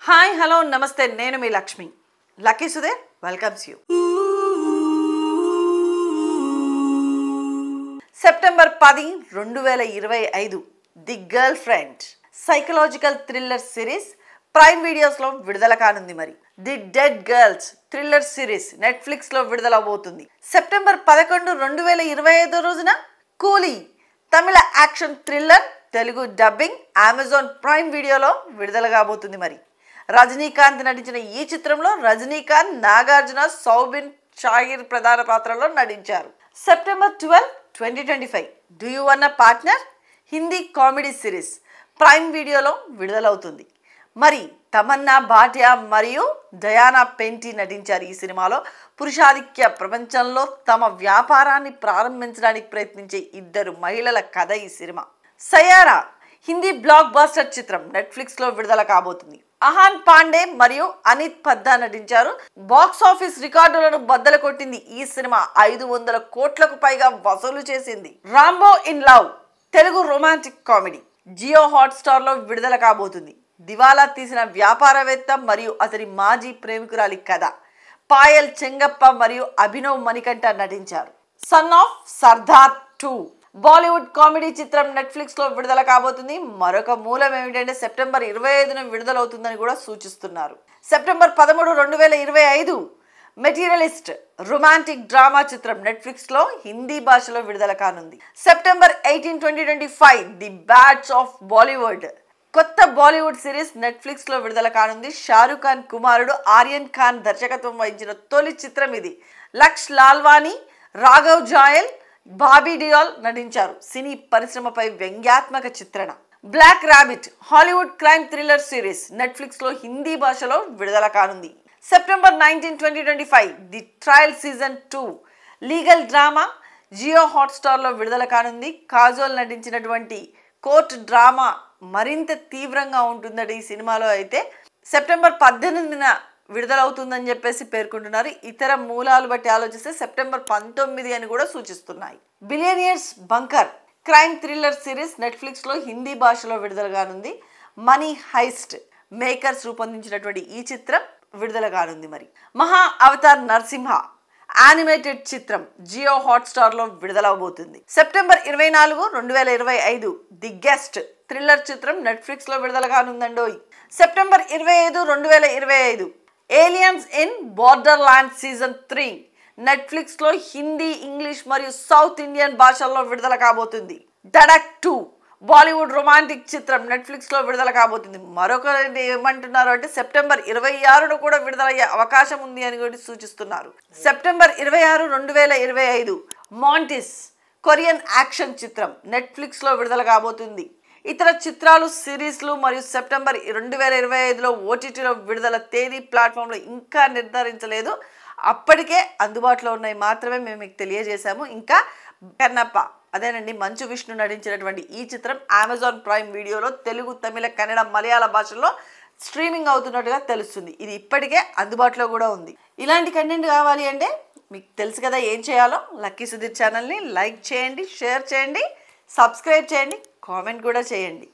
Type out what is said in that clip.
Hi hello నమస్తే నేను మీ Lakshmi Lucky Sudheer welcomes you. September 10, 2025 the girlfriend psychological thriller series prime వీడియోస్లో విడుదల కానుంది. మరి the dead girls thriller series నెట్ఫ్లిక్స్లో విడుదల అవబోతుంది. సెప్టెంబర్ 11, 2025 రోజున కూలీ తమిళ action thriller Telugu dubbing Amazon prime వీడియోలో విడుదల కాబోతుంది. మరి రజనీకాంత్ నటించిన ఈ చిత్రంలో రజనీకాంత్, నాగార్జున, సౌబిన్ షాహిర్ ప్రధాన పాత్రలో నటించారు. September 12, 2025 do you one a partner Hindi comedy series prime వీడియోలో విడుదలవుతుంది. మరి తమన్నా భాటియా మరియు డయానా పెంటీ నటించారు. ఈ సినిమాలో పురుషాధిక్య ప్రపంచంలో తమ వ్యాపారాన్ని ప్రారంభించడానికి ప్రయత్నించే ఇద్దరు మహిళల కథ ఈ సినిమా. సయారా హిందీ బ్లాక్ బాస్టర్ చిత్రం నెట్ఫ్లిక్స్లో విడుదల కాబోతుంది. అహాన్ పాండే మరియు అనిత్ పద్దా నటించారు. బాక్స్ ఆఫీస్ రికార్డులను బద్దలు కొట్టింది ఈ సినిమా. 500 కోట్లకు పైగా వసూలు చేసింది. Rambo in love Telugu romantic comedy Jio Hotstar లో విడుదల కాబోతుంది. దివాలా తీసిన వ్యాపారవేత్త మరియు అతని మాజీ ప్రేమికురాలి కథ. పాయల్ చెంగప్ప మరియు అభినవ్ మణికంఠ నటించారు. Son of Sardar 2 Bollywood comedy చిత్రం నెట్ఫ్లిక్స్ లో విడుదల కాబోతుంది. మరొక మూలం ఏమిటంటే సెప్టెంబర్ 25న విడుదలవుతుందని కూడా సూచిస్తున్నారు. సెప్టెంబర్ 13, 2025 మెటీరియలిస్ట్ రొమాంటిక్ డ్రామా చిత్రం నెట్ఫ్లిక్స్ లో హిందీ భాషలో విడుదల కానుంది. సెప్టెంబర్ 18, 2025 ది బ్యాడ్స్ ఆఫ్ బాలీవుడ్ కొత్త బాలీవుడ్ సిరీస్ నెట్ఫ్లిక్స్ లో విడుదల కానుంది. షారూక్ ఖాన్ కుమారుడు ఆర్యన్ ఖాన్ దర్శకత్వం వహించిన తొలి చిత్రం ఇది. లక్ష్ లాల్వానీ, రాఘవ్ జాయల్, బాబీ డియోల్ నటించారు. సినీ పరిశ్రమపై వ్యంగ్యాత్మక చిత్రణ. Black rabbit Hollywood crime thriller series Netflix లో హిందీ భాషలో విడుదల కానుంది. September 19, 2025 the trial season 2 legal drama Jio Hotstar లో విడుదల కానుంది. కాజోల్ నటించినటువంటి కోర్ట్ డ్రామా మరింత తీవ్రంగా ఉంటుందట ఈ సినిమాలో. అయితే సెప్టెంబర్ 18న విడుదలవుతుందని చెప్పేసి పేర్కొంటున్నారు. ఇతర మూలాలు బట్టి ఆలోచిస్తే సెప్టెంబర్ 19 అని కూడా సూచిస్తున్నాయి. Billionaires bunker crime thriller series Netflix లో హిందీ భాషలో విడుదల కానుంది. మనీ హైస్ట్ మేకర్స్ రూపొందించినటువంటి ఈ చిత్రం విడుదల కానుంది. మరి మహా అవతార్ నరసింహ యానిమేటెడ్ చిత్రం జియో హాట్స్టార్ లో విడుదలవబోతుంది. సెప్టెంబర్ 24, 2025 ది గెస్ట్ థ్రిల్లర్ చిత్రం నెట్ఫ్లిక్స్ లో విడుదల కానుందండోయ్. September 25, 2025 aliens in borderland season 3 Netflix లో హిందీ, ఇంగ్లీష్ మరియు సౌత్ ఇండియన్ భాషల్లో విడుదల కాబోతుంది. ధడక్ 2 బాలీవుడ్ రొమాంటిక్ చిత్రం నెట్ఫ్లిక్స్ లో విడుదల కాబోతుంది. మరొకటి ఏమంటున్నారు అంటే సెప్టెంబర్ 26ను కూడా విడుదలయ్యే అవకాశం ఉంది అని కూడా సూచిస్తున్నారు. సెప్టెంబర్ 26, 2025 మాంటిస్ కొరియన్ యాక్షన్ చిత్రం నెట్ఫ్లిక్స్ లో విడుదల కాబోతుంది. ఇతర చిత్రాలు, సిరీస్లు మరియు సెప్టెంబర్ 2025లో ఓటీటీలో విడుదల తేదీ ప్లాట్ఫామ్లో ఇంకా నిర్ధారించలేదు. అప్పటికే అందుబాటులో ఉన్నాయి మాత్రమే మేము మీకు తెలియజేశాము. ఇంకా కన్నప్ప అదేనండి మంచు విష్ణు నటించినటువంటి ఈ చిత్రం అమెజాన్ ప్రైమ్ వీడియోలో తెలుగు, తమిళ, కన్నడ, మలయాళ భాషల్లో స్ట్రీమింగ్ అవుతున్నట్టుగా తెలుస్తుంది. ఇది ఇప్పటికే అందుబాటులో కూడా ఉంది. ఇలాంటి కంటెంట్ కావాలి అంటే మీకు తెలుసు కదా ఏం చేయాలో. లక్కీ సుధీర్ ఛానల్ని లైక్ చేయండి, షేర్ చేయండి, సబ్స్క్రైబ్ చేయండి, కామెంట్ కూడా చేయండి.